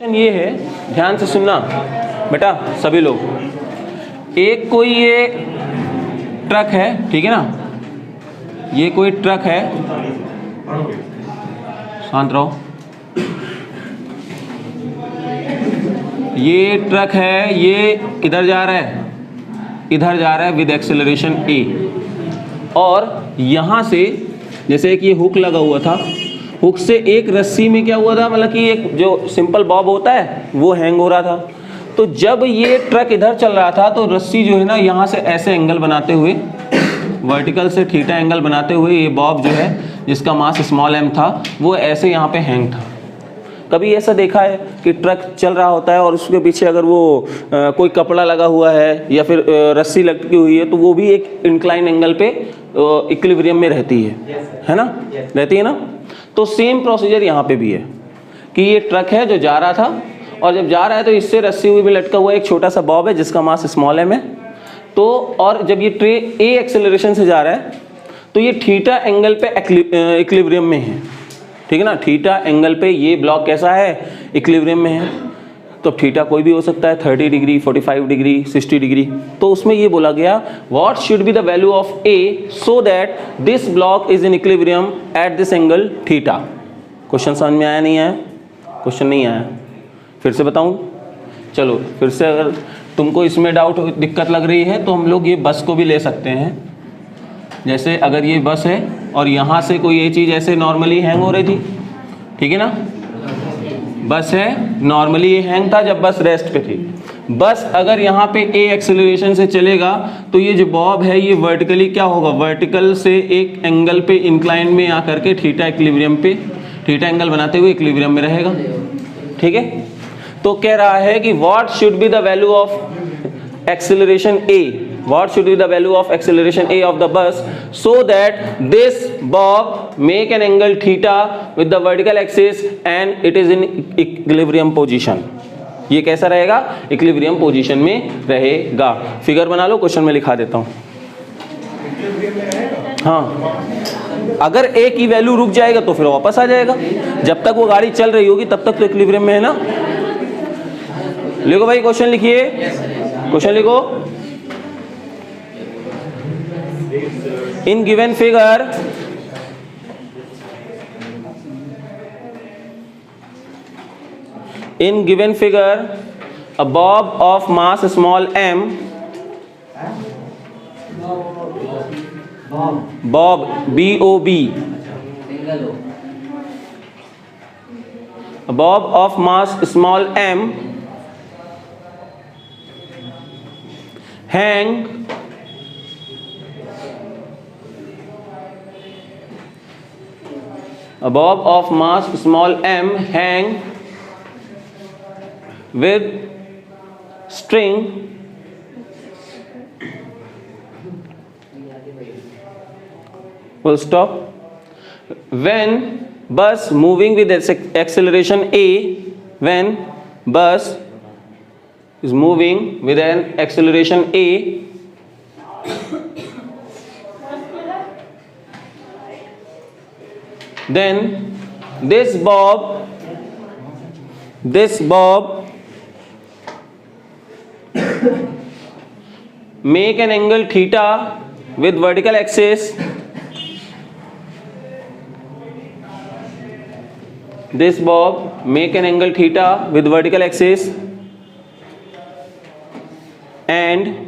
ये है, ध्यान से सुनना बेटा सभी लोग। एक कोई ये ट्रक है, ठीक है ना, ये कोई ट्रक है, शांत रहो। ये ट्रक है, ये किधर जा रहा है, इधर जा रहा है विद एक्सेलरेशन ए। और यहाँ से जैसे कि ये हुक लगा हुआ था, हुक से एक रस्सी में क्या हुआ था, मतलब कि एक जो सिंपल बॉब होता है वो हैंग हो रहा था। तो जब ये ट्रक इधर चल रहा था तो रस्सी जो है ना यहाँ से ऐसे एंगल बनाते हुए, वर्टिकल से थीटा एंगल बनाते हुए, ये बॉब जो है जिसका मास स्मॉल m था वो ऐसे यहाँ पे हैंग था। कभी ऐसा देखा है कि ट्रक चल रहा होता है और उसके पीछे अगर वो कोई कपड़ा लगा हुआ है या फिर रस्सी लटकी हुई है तो वो भी एक इंक्लाइन एंगल पे इक्विलिब्रियम में रहती है ना, रहती है ना। तो सेम प्रोसीजर यहाँ पे भी है कि ये ट्रक है जो जा रहा था, और जब जा रहा है तो इससे रस्सी हुई भी लटका हुआ एक छोटा सा बॉब है जिसका मास स्मॉल m है। तो और जब ये ट्रे ए एक्सेलरेशन से जा रहा है तो ये थीटा एंगल पे इक्विलिब्रियम में है, ठीक है ना। थीटा एंगल पे ये ब्लॉक कैसा है, इक्विलिब्रियम में है। तो थीटा कोई भी हो सकता है, 30 डिग्री, 45 डिग्री, 60 डिग्री। तो उसमें ये बोला गया what should be the value of A so that this block is in equilibrium at this angle theta. Question समझ में आया, नहीं आया? क्वेश्चन नहीं आया, फिर से बताऊं? चलो फिर से, अगर तुमको इसमें डाउट दिक्कत लग रही है तो हम लोग ये बस को भी ले सकते हैं। जैसे अगर ये बस है और यहाँ से कोई ये चीज़ ऐसे नॉर्मली हैंग हो रही थी, ठीक है ना, बस है, नॉर्मली ये हैंग था जब बस रेस्ट पे थी। बस अगर यहाँ पे ए एक्सेलरेशन से चलेगा तो ये जो बॉब है ये वर्टिकली क्या होगा, वर्टिकल से एक एंगल पे इंक्लाइन में आकर के थीटा इक्विलिब्रियम पे, थीटा एंगल बनाते हुए इक्विलिब्रियम में रहेगा, ठीक है। तो कह रहा है कि what should be the value of acceleration A, what should be the value of acceleration a of the bus so that this bob make an angle theta with the vertical axis and it is in equilibrium position। ये कैसा रहेगा, equilibrium position में रहेगा। Figure बना लो, question में लिखा देता हूँ। हाँ, अगर a की वैल्यू रुक जाएगा तो फिर वापस आ जाएगा, जब तक वो गाड़ी चल रही होगी तब तक तो इक्विलिब्रियम में है ना। लिखो भाई, क्वेश्चन लिखिए, क्वेश्चन लिखो। In given figure, a bob of mass small m, bob B-O-B, a bob of mass small m hang a bob of mass small m hang with string full stop when bus moving with acceleration a, when bus is moving with an acceleration a, then this bob make an angle theta with vertical axis, this bob make an angle theta with vertical axis and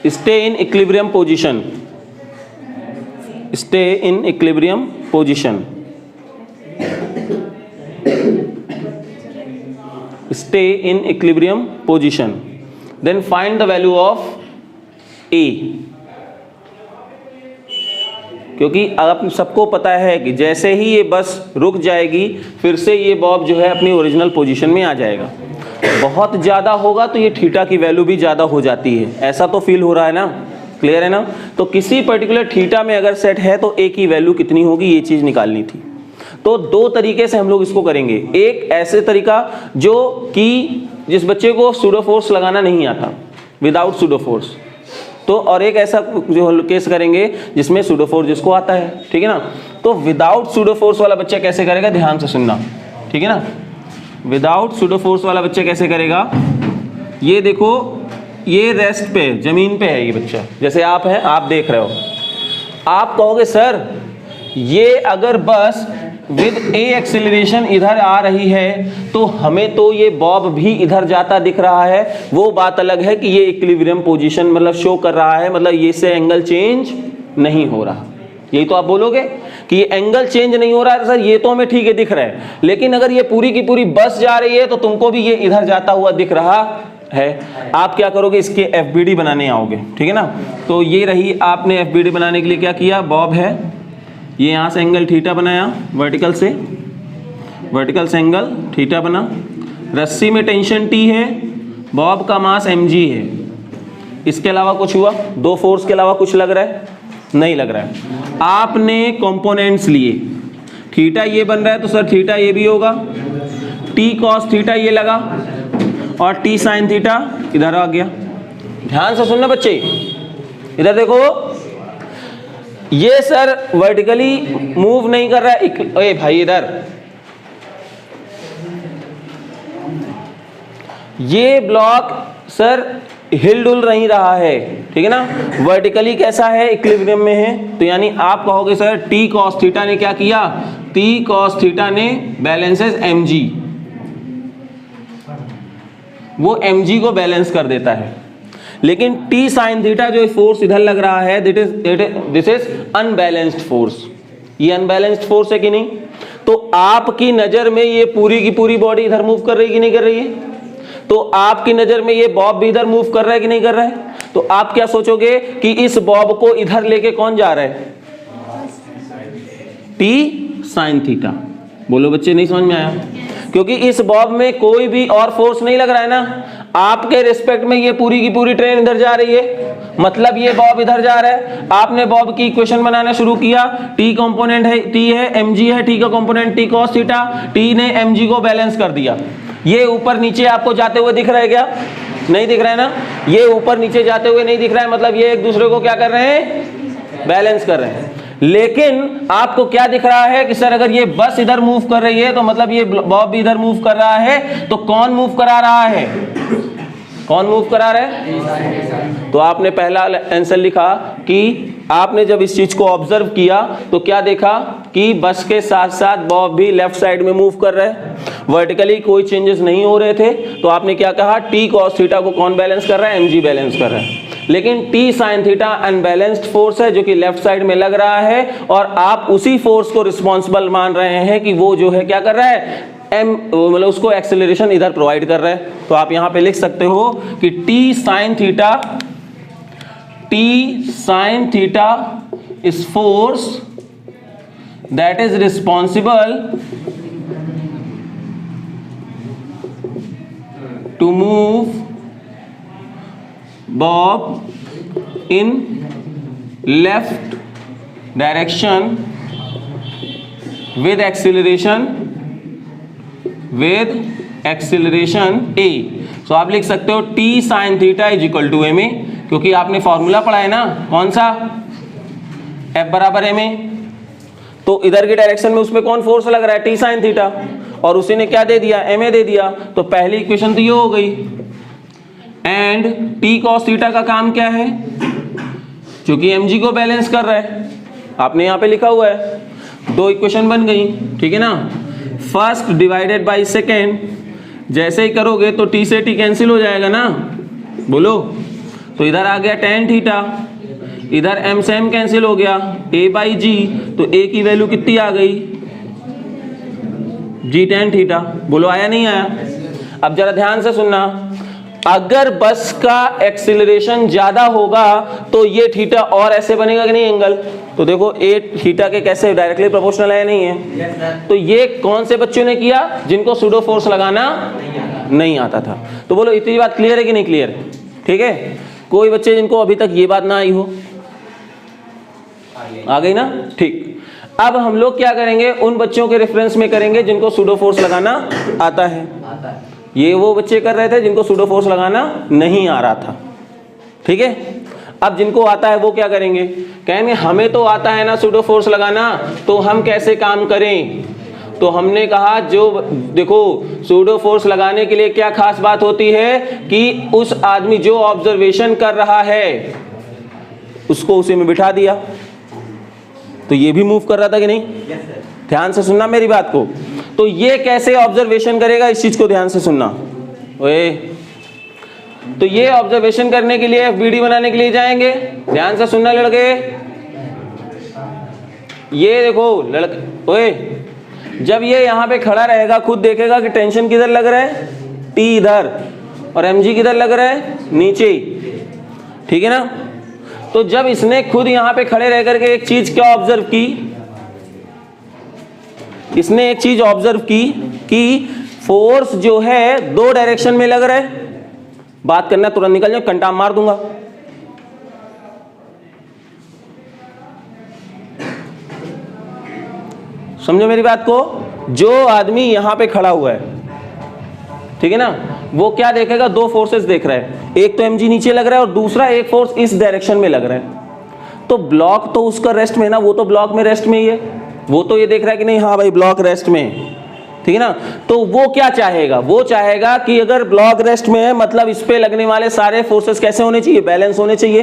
stay in equilibrium position, stay in equilibrium position, stay in equilibrium position, then find the value of a। क्योंकि आप सबको पता है कि जैसे ही ये बस रुक जाएगी फिर से ये बॉब जो है अपनी ओरिजिनल पोजीशन में आ जाएगा। बहुत ज़्यादा होगा तो ये थीटा की वैल्यू भी ज़्यादा हो जाती है, ऐसा तो फील हो रहा है ना, क्लियर है ना। तो किसी पर्टिकुलर थीटा में अगर सेट है तो ए की वैल्यू कितनी होगी, ये चीज़ निकालनी थी। तो दो तरीके से हम लोग इसको करेंगे, एक ऐसे तरीका जो कि जिस बच्चे को सूडो फोर्स लगाना नहीं आता, विदाउट सूडो फोर्स, तो और एक ऐसा जो केस करेंगे जिसमें सूडो फोर्स जिसको आता है, ठीक है ना। तो तो विदाउट सूडो फोर्स वाला बच्चा कैसे करेगा, ध्यान से सुनना, ठीक है ना। विदाउट सूडो फोर्स वाला बच्चा कैसे करेगा, ये देखो ये रेस्ट पे जमीन पे है ये बच्चा, जैसे आप हैं, आप देख रहे हो, आप कहोगे सर ये अगर बस विद ए एक्सेलरेशन इधर आ रही है तो हमें तो ये बॉब भी इधर जाता दिख रहा है, वो बात अलग है कि ये इक्विलिब्रियम पोजीशन मतलब शो कर रहा है, मतलब ये से एंगल चेंज नहीं हो रहा, यही तो आप बोलोगे कि ये एंगल चेंज नहीं हो रहा है सर, ये तो हमें ठीक है दिख रहा है, लेकिन अगर ये पूरी की पूरी बस जा रही है तो तुमको भी ये इधर जाता हुआ दिख रहा है। आप क्या करोगे, इसके एफबीडी बनाने आओगे, ठीक है ना। तो ये रही, आपने एफबीडी बनाने के लिए क्या किया, बॉब है, ये यहाँ से एंगल थीटा बनाया, वर्टिकल से एंगल थीटा बना, रस्सी में टेंशन टी है, बॉब का मास mg है, इसके अलावा कुछ हुआ, दो फोर्स के अलावा कुछ लग रहा है, नहीं लग रहा है। आपने कंपोनेंट्स लिए, थीटा ये बन रहा है तो सर थीटा ये भी होगा, टी कॉस थीटा ये लगा और टी साइन थीटा इधर आ गया। ध्यान से सुनना बच्चे, इधर देखो, ये सर वर्टिकली मूव नहीं कर रहा है, ए भाई इधर, ये ब्लॉक सर हिल डुल नहीं रहा है, ठीक है ना, वर्टिकली कैसा है, इक्विलिब्रियम में है, तो यानी आप कहोगे सर टी कॉस थीटा ने क्या किया, टी कॉस थीटा ने बैलेंसेस mg, वो mg को बैलेंस कर देता है। लेकिन टी साइन थीटा जो फोर्स इधर लग रहा है, दिस इज अनबैलेंस्ड फोर्स, ये अनबैलेंस्ड फोर्स है कि नहीं। तो आपकी नजर में ये पूरी की पूरी बॉडी इधर मूव कर रही है कि नहीं कर रही है, तो आपकी नजर में ये बॉब भी इधर मूव कर रहा है कि नहीं कर रहा है, तो आप क्या सोचोगे कि इस बॉब को इधर लेके कौन जा रहा है, टी साइन थीटा। बोलो बच्चे, नहीं समझ में आया, क्योंकि इस बॉब में कोई भी और फोर्स नहीं लग रहा है ना, आपके रिस्पेक्ट में ये पूरी की पूरी ट्रेन इधर जा रही है, मतलब ये बॉब इधर जा रहा है। आपने बॉब की इक्वेशन बनाना शुरू किया, टी कंपोनेंट है, टी है, mg है, टी का component T cos theta, T ने mg को बैलेंस कर दिया। ये ऊपर नीचे आपको जाते हुए दिख रहा है क्या, नहीं दिख रहा है ना, ये ऊपर नीचे जाते हुए नहीं दिख रहा है, मतलब ये एक दूसरे को क्या कर रहे हैं, बैलेंस कर रहे हैं। लेकिन आपको क्या दिख रहा है कि सर अगर ये बस इधर मूव कर रही है तो मतलब ये बॉब भी इधर मूव कर रहा है, तो कौन मूव करा रहा है, कौन मूव करा रहा है। तो आपने पहला आंसर लिखा कि आपने जब इस चीज को ऑब्जर्व किया तो क्या देखा कि बस के साथ साथ बॉब भी लेफ्ट साइड में मूव कर रहे हैं, वर्टिकली कोई चेंजेस नहीं हो रहे थे, तो आपने क्या कहा, टी कॉस थीटा को कौन बैलेंस कर रहा है, mg बैलेंस कर रहा है। लेकिन T sine theta unbalanced force है जो कि लेफ्ट साइड में लग रहा है, और आप उसी फोर्स को रिस्पॉन्सिबल मान रहे हैं कि वो जो है क्या कर रहा है, मतलब उसको एक्सेलरेशन इधर प्रोवाइड कर रहा है। तो आप यहां पे लिख सकते हो कि T sine theta is force that is responsible to move bob in left direction with acceleration a। तो आप लिख सकते हो t sin theta is equal to ma, क्योंकि आपने फॉर्मूला पढ़ा है ना, कौन सा, F बराबर ma। तो इधर की डायरेक्शन में उसमें कौन फोर्स लग रहा है, t sin थीटा, और उसी ने क्या दे दिया, ma दे दिया। तो पहली इक्वेशन तो ये हो गई। एंड t cos थीटा का काम क्या है, क्योंकि mg को बैलेंस कर रहा है, आपने यहाँ पे लिखा हुआ है, दो इक्वेशन बन गई, ठीक है ना। फर्स्ट डिवाइडेड बाय सेकेंड, जैसे ही करोगे तो t से t कैंसिल हो जाएगा ना, बोलो, तो इधर आ गया tan थीटा, इधर m से m कैंसिल हो गया, a बाई g, तो a की वैल्यू कितनी आ गई, g tan थीटा। बोलो आया नहीं आया। अब जरा ध्यान से सुनना, अगर बस का एक्सीलरेशन ज्यादा होगा तो ये थीटा और ऐसे बनेगा कि नहीं एंगल, तो देखो ए थीटा के कैसे डायरेक्टली प्रोपोर्शनल है, नहीं है। तो ये कौन से बच्चों ने किया, जिनको सूडो फोर्स लगाना नहीं आता था। तो बोलो इतनी बात क्लियर है कि नहीं क्लियर, ठीक है। कोई बच्चे जिनको अभी तक ये बात ना आई हो, आ गई ना, ठीक। अब हम लोग क्या करेंगे, उन बच्चों के रेफरेंस में करेंगे जिनको सूडो फोर्स लगाना आता है। ये वो बच्चे कर रहे थे जिनको सूडो फोर्स लगाना नहीं आ रहा था, ठीक है। अब जिनको आता है वो क्या करेंगे, कहेंगे हमें तो आता है ना सूडो फोर्स लगाना, तो हम कैसे काम करें। तो हमने कहा जो देखो सूडो फोर्स लगाने के लिए क्या खास बात होती है कि उस आदमी जो ऑब्जर्वेशन कर रहा है उसको उसी में बिठा दिया, तो ये भी मूव कर रहा था कि नहीं। ध्यान से सुनना मेरी बात को। तो ये कैसे ऑब्जर्वेशन करेगा, इस चीज को ध्यान से सुनना। ओए, तो ये ऑब्जर्वेशन करने के लिए एफबीडी बनाने के लिए जाएंगे। ध्यान से सुनना लड़के, ये देखो लड़के, ओए जब ये यहां पे खड़ा रहेगा खुद देखेगा कि टेंशन किधर लग रहा है, टी इधर, और mg किधर लग रहा है, नीचे, ठीक है ना। तो जब इसने खुद यहां पे खड़े रह करके एक चीज क्या ऑब्जर्व की, इसने एक चीज ऑब्जर्व की कि फोर्स जो है दो डायरेक्शन में लग रहा है। बात करना तुरंत निकल जाओ, कंटाम मार दूंगा। समझो मेरी बात को। जो आदमी यहां पे खड़ा हुआ है, ठीक है ना, वो क्या देखेगा, दो फोर्सेस देख रहा है, एक तो mg नीचे लग रहा है और दूसरा एक फोर्स इस डायरेक्शन में लग रहा है। तो ब्लॉक तो उसका रेस्ट में है ना, वो तो ब्लॉक में रेस्ट में ही है, वो तो ये देख रहा है कि नहीं, हाँ भाई ब्लॉक रेस्ट में, ठीक है ना। तो वो क्या चाहेगा, वो चाहेगा कि अगर ब्लॉक रेस्ट में है मतलब इस पे लगने वाले सारे फोर्सेस कैसे होने चाहिए, बैलेंस होने चाहिए,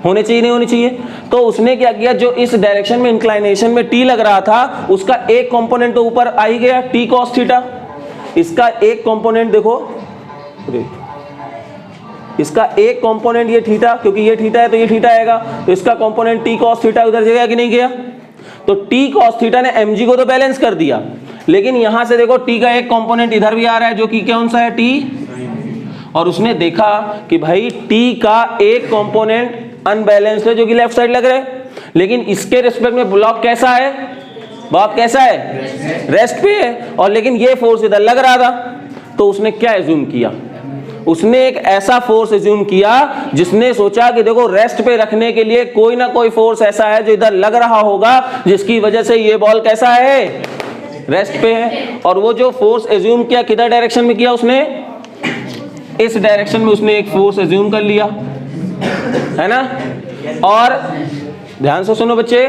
होने चाहिए नहीं होने चाहिए। तो उसने क्या किया, जो इस डायरेक्शन में इंक्लाइनेशन में टी लग रहा था उसका एक कंपोनेंट तो ऊपर आ ही गया, टी कॉस थीटा। इसका एक कंपोनेंट देखो, इसका एक कंपोनेंट ये थीटा, क्योंकि ये थीटा है तो ये थीटा आएगा, तो इसका कंपोनेंट टी कॉस थीटा उधर गया कि नहीं गया। तो टी कॉस थीटा ने mg को तो बैलेंस कर दिया, लेकिन यहां से देखो टी का एक कंपोनेंट इधर भी आ रहा है जो कि कौन सा है, टी। और उसने देखा कि भाई टी का एक कंपोनेंट अनबैलेंस्ड है जो कि लेफ्ट साइड लग रहा है, लेकिन इसके रिस्पेक्ट में ब्लॉक कैसा है, ब्लॉक कैसा है, रेस्ट पे है, और लेकिन ये फोर्स इधर लग रहा था। तो उसने क्या एज्यूम किया, उसने एक ऐसा फोर्स एज्यूम किया जिसने सोचा कि देखो रेस्ट पे रखने के लिए कोई ना कोई फोर्स ऐसा है जो इधर लग रहा होगा जिसकी वजह से ये बॉल कैसा है, रेस्ट पे है। और वो जो फोर्स एज्यूम किया किधर डायरेक्शन में किया, उसने इस डायरेक्शन में उसने एक फोर्स एज्यूम कर लिया, है ना। और ध्यान से सुनो बच्चे,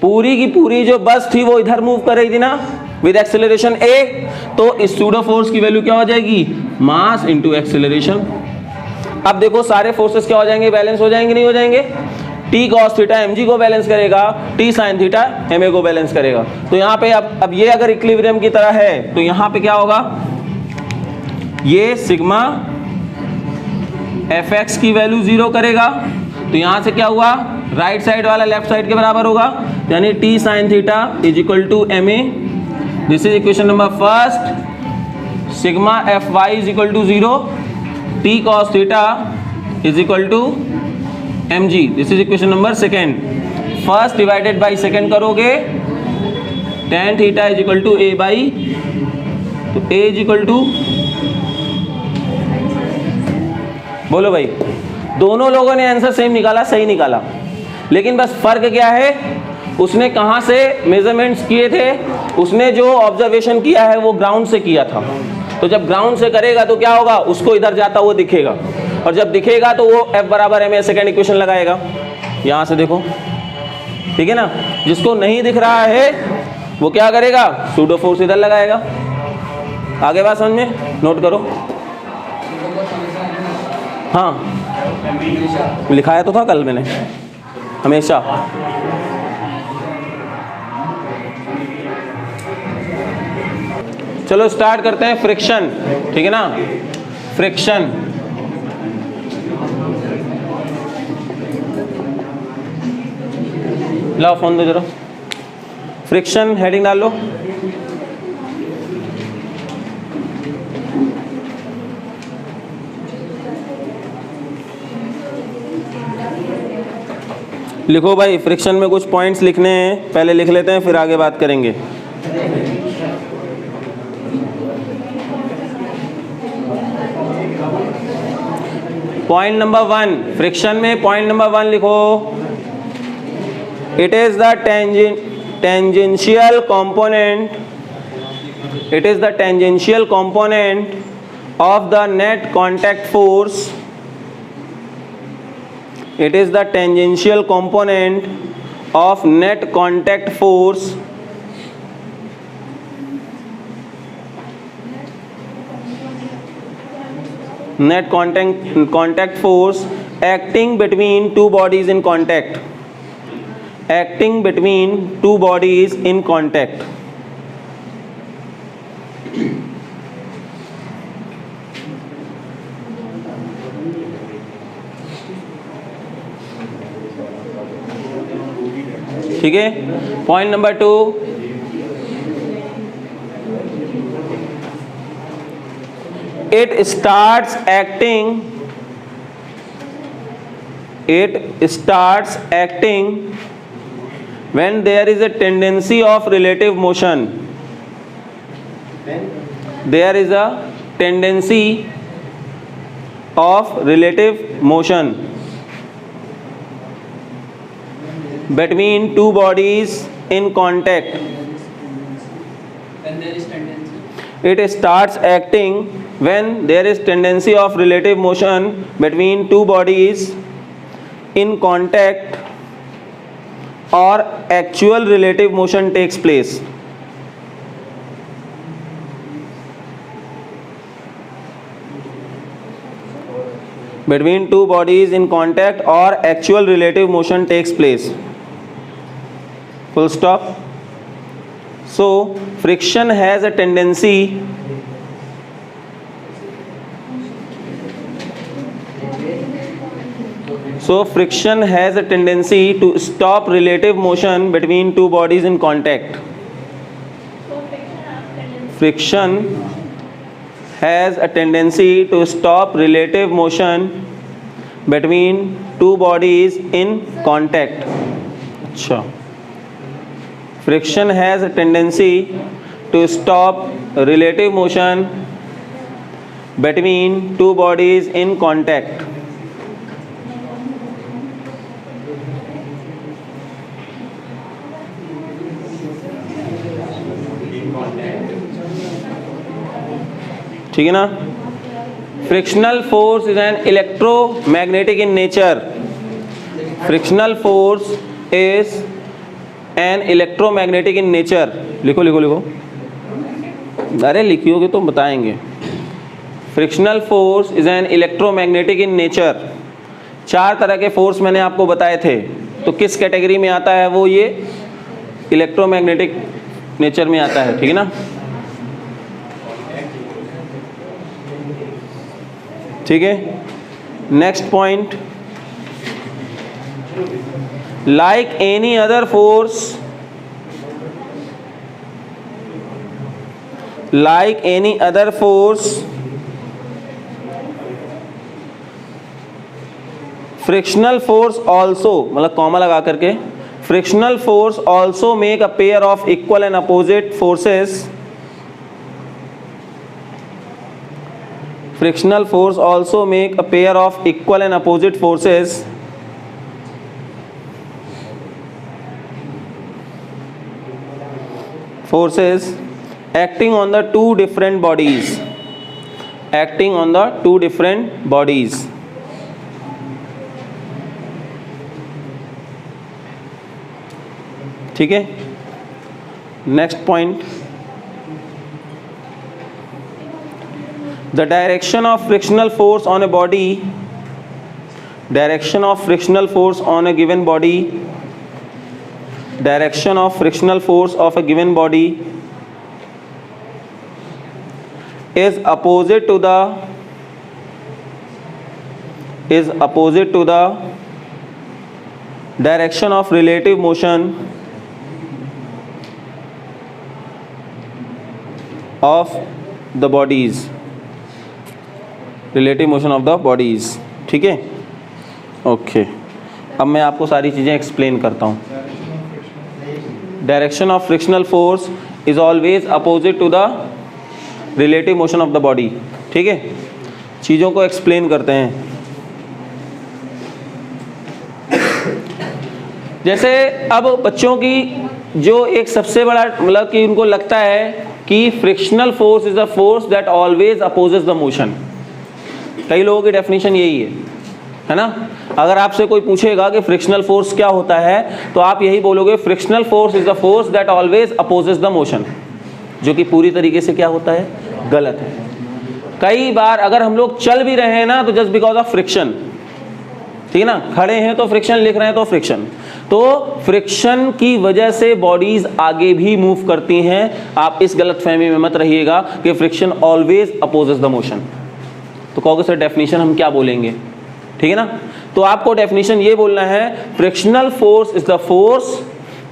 पूरी की पूरी जो बस थी वो इधर मूव कर रही थी ना विद एक्सेलरेशन a, तो इस सूडो फोर्स की वैल्यू क्या हो जाएगी, मास इनटू एक्सेलरेशन। अब देखो सारे फोर्सेस क्या हो जाएंगे, बैलेंस हो जाएंगे नहीं हो जाएंगे। टी कॉस थीटा mg को बैलेंस करेगा, टी साइन थीटा ma को बैलेंस करेगा। तो यहाँ पे अब ये अगर इक्विलिब्रियम की तरह है तो यहाँ पे क्या होगा, ये सिग्मा fx की वैल्यू 0 करेगा, तो यहां से क्या हुआ, राइट साइड वाला लेफ्ट साइड के बराबर होगा, यानी T sine theta is equal to ma। This is equation number first. Sigma fy is equal to 0, T cos theta is equal to mg। This is equation number second. First divided by second करोगे, tan theta is equal to a by, तो a is equal to, बोलो भाई, दोनों लोगों ने answer same निकाला, सही निकाला, लेकिन बस फर्क क्या है, उसने कहां से मेजरमेंट्स किए थे, उसने जो ऑब्जर्वेशन किया है वो ग्राउंड से किया था। तो जब ग्राउंड से करेगा तो क्या होगा, उसको इधर जाता हुआ दिखेगा, और जब दिखेगा तो वो F बराबर ma सेकेंड इक्वेशन लगाएगा। यहां से देखो, ठीक है ना। जिसको नहीं दिख रहा है वो क्या करेगा, सूडो फोर्स इधर लगाएगा। आगे बात समझ में, नोट करो। हाँ लिखाया तो था कल मैंने, हमेशा। चलो स्टार्ट करते हैं फ्रिक्शन, ठीक है ना। फ्रिक्शन, लाओ फोन दो जरा, फ्रिक्शन हेडिंग डाल लो। लिखो भाई, फ्रिक्शन में कुछ पॉइंट्स लिखने हैं, पहले लिख लेते हैं फिर आगे बात करेंगे। पॉइंट नंबर 1, फ्रिक्शन में पॉइंट नंबर 1 लिखो, it is the tangential component, it is the tangential component of the net contact force It is the tangential component of net contact force acting between two bodies in contact. Acting between two bodies in contact. ठीक है. Point number 2, it starts acting when there is a tendency of relative motion. There is a tendency of relative motion between two bodies in contact. When there is tendency. It starts acting when there is tendency of relative motion between two bodies in contact or actual relative motion takes place. Between two bodies in contact or actual relative motion takes place. Full stop. So friction has a tendency to stop relative motion between two bodies in contact. Friction has a tendency to stop relative motion between two bodies in contact. अच्छा. Friction has a tendency to stop relative motion between two bodies in contact. ठीक है ना. Frictional force is an electromagnetic in nature. Frictional force is an electromagnetic in nature. लिखो लिखो लिखो. अरे लिखियोगे तो बताएंगे. Frictional force is an electromagnetic in nature. 4 तरह के फोर्स मैंने आपको बताए थे. तो किस कैटेगरी में आता है वो? ये इलेक्ट्रोमैग्नेटिक नेचर में आता है. ठीक है ना. ठीक है. Next point, like any other force, frictional force also, मतलब कॉमा लगा करके, frictional force also make a pair of equal and opposite forces. Frictional force also make a pair of equal and opposite forces acting on the two different bodies. ठीक है. Next point, the direction of frictional force on a given body direction of frictional force of a given body is opposite to the direction of relative motion of the bodies. ठीक है. Okay. अब मैं आपको सारी चीज़ें explain करता हूँ. Direction of frictional force is always opposite to the relative motion of the body. ठीक है. चीज़ों को एक्सप्लेन करते हैं. जैसे अब बच्चों की जो एक सबसे बड़ा मतलब कि उनको लगता है कि frictional force is a force that always opposes the motion. कई लोगों की डेफिनेशन यही है ना. अगर आपसे कोई पूछेगा कि फ्रिक्शनल फोर्स क्या होता है तो आप यही बोलोगे frictional force is the force that always opposes the motion, जो कि पूरी तरीके से क्या होता है, गलत है। कई बार अगर हम लोग चल भी रहे हैं ना तो जस्ट बिकॉज ऑफ फ्रिक्शन, ठीक है ना, खड़े हैं तो फ्रिक्शन, लिख रहे हैं तो फ्रिक्शन, तो फ्रिक्शन की वजह से बॉडीज आगे भी मूव करती हैं। आप इस गलतफहमी में मत रहिएगा कि friction always opposes the motion. तो कहोगे सर डेफिनेशन हम क्या बोलेंगे, ठीक है ना, तो आपको डेफिनेशन ये बोलना है frictional force is the force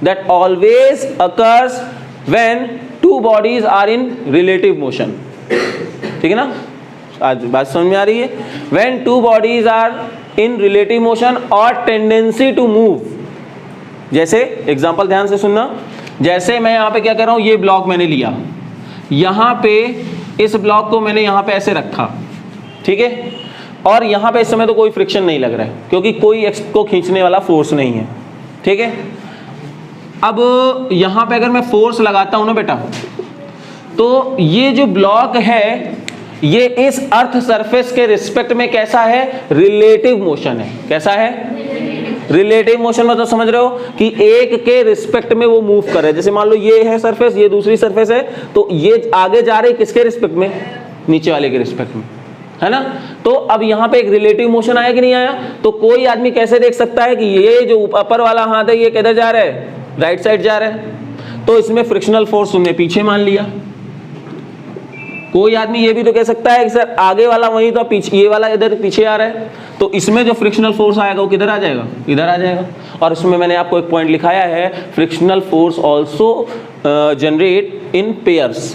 that always occurs when two bodies are in relative motion, ठीक है ना, आज बात समझ में आ रही है। When two bodies are in relative motion और टेंडेंसी टू मूव, जैसे एग्जांपल ध्यान से सुनना, जैसे मैं यहाँ पे क्या कर रहा हूँ, ये ब्लॉक मैंने लिया, यहाँ पे इस ब्लॉक को मैंने यहाँ पे ऐसे रखा, ठीक है, और यहाँ पे इस समय तो कोई फ्रिक्शन नहीं लग रहा है क्योंकि कोई इसको खींचने वाला फोर्स नहीं है, ठीक है। अब यहाँ पे अगर मैं फोर्स लगाता हूँ ना बेटा, तो ये जो ब्लॉक है ये इस अर्थ सरफेस के रिस्पेक्ट में कैसा है, रिलेटिव मोशन है। कैसा है, रिलेटिव मोशन, मतलब समझ रहे हो कि एक के रिस्पेक्ट में वो मूव कर रहे हैं। जैसे मान लो ये है सरफेस, ये दूसरी सरफेस है, तो ये आगे जा रही किसके रिस्पेक्ट में, नीचे वाले के रिस्पेक्ट में, है ना। तो अब यहाँ पे एक रिलेटिव मोशन आया कि नहीं आया, तो कोई आदमी कैसे देख सकता है कि ये जो ऊपर वाला हाथ है ये किधर जा रहा है, राइट साइड जा रहा है, तो इसमें फ्रिक्शनल फोर्स तुमने पीछे मान लिया। कोई आदमी ये भी तो कह सकता है कि सर आगे वाला वहीं तो पीछे, ये वाला इधर पीछे आ रहा है, तो इसमें जो फ्रिक्शनल फोर्स आएगा वो किधर आ जाएगा, इधर आ जाएगा। और इसमें मैंने आपको एक पॉइंट लिखाया है, फ्रिक्शनल फोर्स आल्सो जनरेट इन पेयर्स।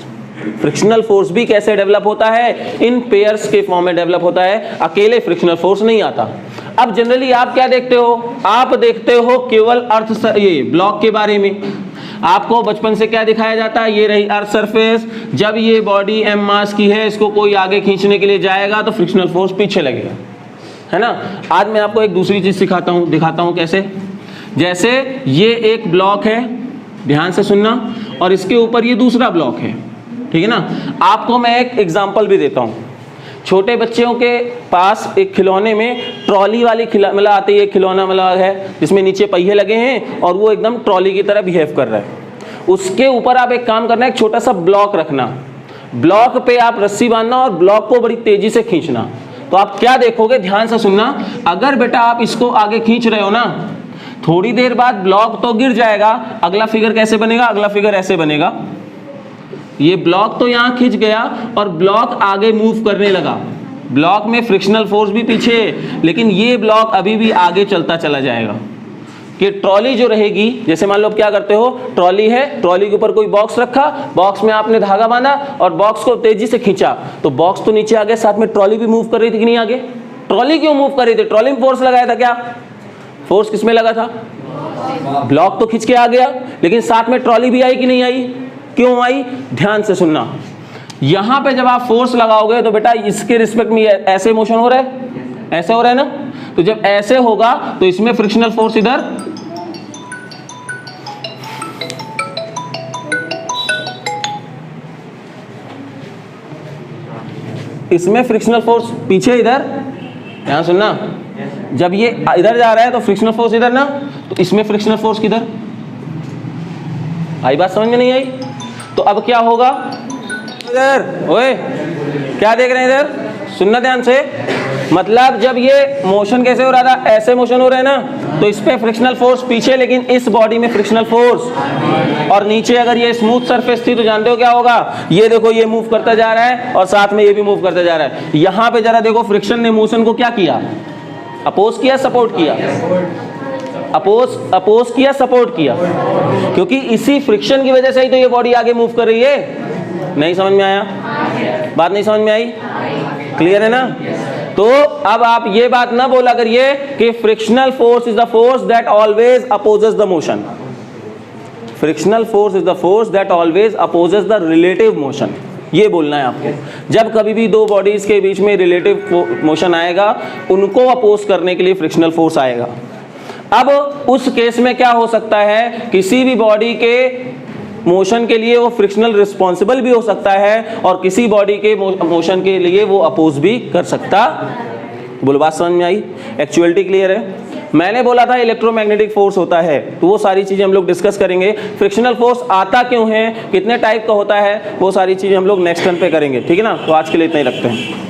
फ्रिक्शनल फोर्स भी कैसे डेवलप होता है, इन पेयर्स के फॉर्म में डेवलप होता है, अकेले फ्रिक्शनल फोर्स नहीं आता। अब जनरली आप क्या देखते हो, आप देखते हो केवल अर्थ ये ब्लॉक के बारे में। आपको बचपन से क्या दिखाया जाता है, ये रही अर्थ सरफेस, जब ये बॉडी एम मास की है, इसको कोई आगे खींचने के लिए जाएगा तो फ्रिक्शनल फोर्स पीछे लगेगा, है ना। आज मैं आपको एक दूसरी चीज दिखाता हूँ कैसे। जैसे ये एक ब्लॉक है, ध्यान से सुनना, और इसके ऊपर ये दूसरा ब्लॉक है, ठीक है ना। आपको मैं एक एग्जाम्पल भी देता हूँ। छोटे बच्चों के पास एक खिलौने में ट्रॉली वाली मतलब आती है, खिलौना मतलब है जिसमें नीचे पहिए लगे हैं और वो एकदम ट्रॉली की तरह बिहेव कर रहा है। उसके ऊपर आप एक काम करना, एक छोटा सा ब्लॉक रखना, ब्लॉक पे आप रस्सी बांधना और ब्लॉक को बड़ी तेजी से खींचना। तो आप क्या देखोगे, ध्यान से सुनना, अगर बेटा आप इसको आगे खींच रहे हो ना, थोड़ी देर बाद ब्लॉक तो गिर जाएगा। अगला फिगर कैसे बनेगा, अगला फिगर ऐसे बनेगा, ये ब्लॉक तो यहाँ खिंच गया और ब्लॉक आगे मूव करने लगा। ब्लॉक में फ्रिक्शनल फोर्स भी पीछे है, लेकिन ये ब्लॉक अभी भी आगे चलता चला जाएगा। कि ट्रॉली जो रहेगी, जैसे मान लो आप क्या करते हो, ट्रॉली है, ट्रॉली के ऊपर कोई बॉक्स रखा, बॉक्स में आपने धागा बांधा और बॉक्स को तेजी से खींचा, तो बॉक्स तो नीचे आ गया, साथ में ट्रॉली भी मूव कर रही थी कि नहीं आगे। ट्रॉली क्यों मूव कर रही थी, ट्रॉली में फोर्स लगाया था, क्या फोर्स किसमें लगा था, ब्लॉक तो खींच के आ गया, लेकिन साथ में ट्रॉली भी आई कि नहीं आई, क्यों आई, ध्यान से सुनना। यहां पे जब आप फोर्स लगाओगे तो बेटा इसके रिस्पेक्ट में ऐसे मोशन हो रहा है, ऐसे हो रहा है ना, तो जब ऐसे होगा तो इसमें फ्रिक्शनल फोर्स इधर, इसमें फ्रिक्शनल फोर्स पीछे इधर, ध्यान सुनना, जब ये इधर जा रहा है तो फ्रिक्शनल फोर्स इधर ना, तो इसमें फ्रिक्शनल फोर्स किधर आई, बात समझ में नहीं आई। तो अब क्या होगा, इधर ओए क्या देख रहे हैं, इधर सुनना ध्यान से, मतलब जब ये मोशन कैसे हो रहा था, ऐसे मोशन हो रहा है ना, तो इस पे फ्रिक्शनल फोर्स पीछे, लेकिन इस बॉडी में फ्रिक्शनल फोर्स, और नीचे अगर ये स्मूथ सरफेस थी तो जानते हो क्या होगा, ये देखो ये मूव करता जा रहा है और साथ में ये भी मूव करता जा रहा है। यहाँ पे जरा देखो, फ्रिक्शन ने मोशन को क्या किया, अपोज किया, सपोर्ट किया, अपोज किया, सपोर्ट किया, क्योंकि इसी फ्रिक्शन की वजह से ही तो ये बॉडी आगे मूव कर रही है। नहीं समझ में आया, बात नहीं समझ में आई, क्लियर है ना। तो अब आप ये बात ना बोला करिए कि frictional force is the force that always opposes the motion. Frictional force is the force that always opposes the relative motion, ये बोलना है आपको। जब कभी भी दो बॉडीज के बीच में रिलेटिव मोशन आएगा, उनको अपोज करने के लिए फ्रिक्शनल फोर्स आएगा। अब उस केस में क्या हो सकता है, किसी भी बॉडी के मोशन के लिए वो फ्रिक्शनल रिस्पॉन्सिबल भी हो सकता है और किसी बॉडी के मोशन के लिए वो अपोज भी कर सकता बोलो बात समझ में आई? एक्चुअलिटी क्लियर है? मैंने बोला था इलेक्ट्रोमैग्नेटिक फोर्स होता है, तो वो सारी चीजें हम लोग डिस्कस करेंगे। फ्रिक्शनल फोर्स आता क्यों है, कितने टाइप का होता है, वो सारी चीजें हम लोग नेक्स्ट टर्न पे करेंगे, ठीक है ना। तो आज के लिए इतना ही रखते हैं।